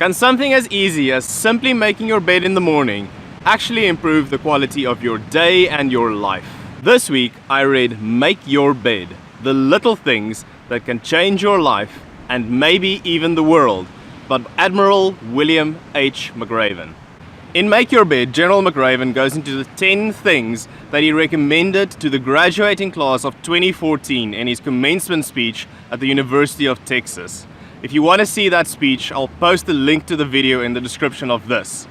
Can something as easy as simply making your bed in the morning actually improve the quality of your day and your life? This week I read Make Your Bed, the little things that can change your life and maybe even the world, by Admiral William H. McRaven. In Make Your Bed, General McRaven goes into the 10 things that he recommended to the graduating class of 2014 in his commencement speech at the University of Texas. If you want to see that speech, I'll post a link to the video in the description of this.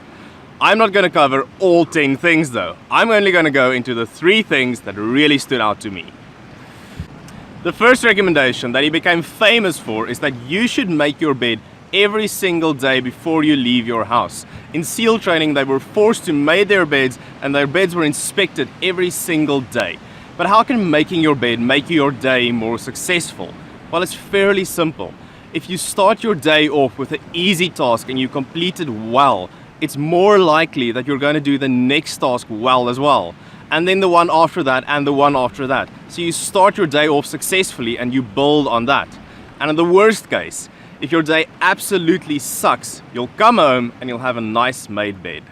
I'm not going to cover all 10 things though. I'm only going to go into the 3 things that really stood out to me. The first recommendation that he became famous for is that you should make your bed every single day before you leave your house. In SEAL training, they were forced to make their beds and their beds were inspected every single day. But how can making your bed make your day more successful? Well, it's fairly simple. If you start your day off with an easy task and you complete it well, it's more likely that you're going to do the next task well as well. And then the one after that and the one after that. So you start your day off successfully and you build on that. And in the worst case, if your day absolutely sucks, you'll come home and you'll have a nice made bed.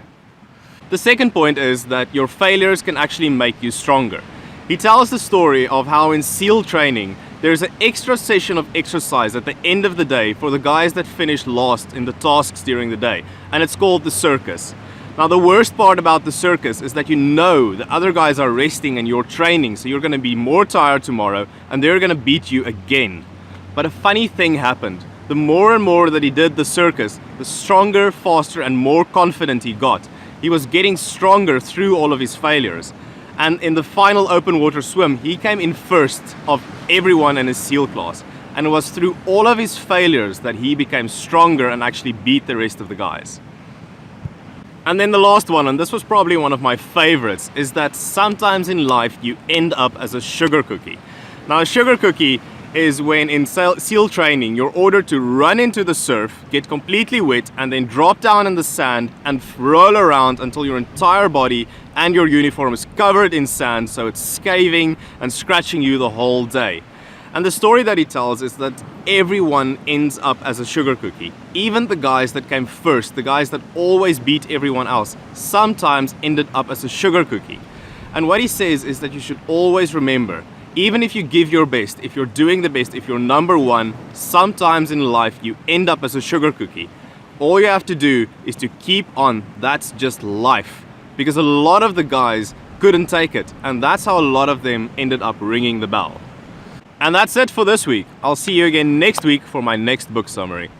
The second point is that your failures can actually make you stronger. He tells the story of how in SEAL training, there's an extra session of exercise at the end of the day for the guys that finish last in the tasks during the day, and it's called the circus. Now the worst part about the circus is that you know the other guys are resting and you're training, so you're going to be more tired tomorrow and they're going to beat you again. But a funny thing happened. The more and more that he did the circus, the stronger, faster and more confident he got. He was getting stronger through all of his failures. And in the final open water swim, he came in first of everyone in his SEAL class. And it was through all of his failures that he became stronger and actually beat the rest of the guys. And then the last one, and this was probably one of my favorites, is that sometimes in life you end up as a sugar cookie. Now a sugar cookie is when in SEAL training you're ordered to run into the surf, get completely wet and then drop down in the sand and roll around until your entire body and your uniform is covered in sand, so it's scathing and scratching you the whole day. And the story that he tells is that everyone ends up as a sugar cookie. Even the guys that came first, the guys that always beat everyone else, sometimes ended up as a sugar cookie. And what he says is that you should always remember, even if you give your best, if you're doing the best, if you're number one, sometimes in life you end up as a sugar cookie. All you have to do is to keep on. That's just life. Because a lot of the guys couldn't take it, and that's how a lot of them ended up ringing the bell. And that's it for this week. I'll see you again next week for my next book summary.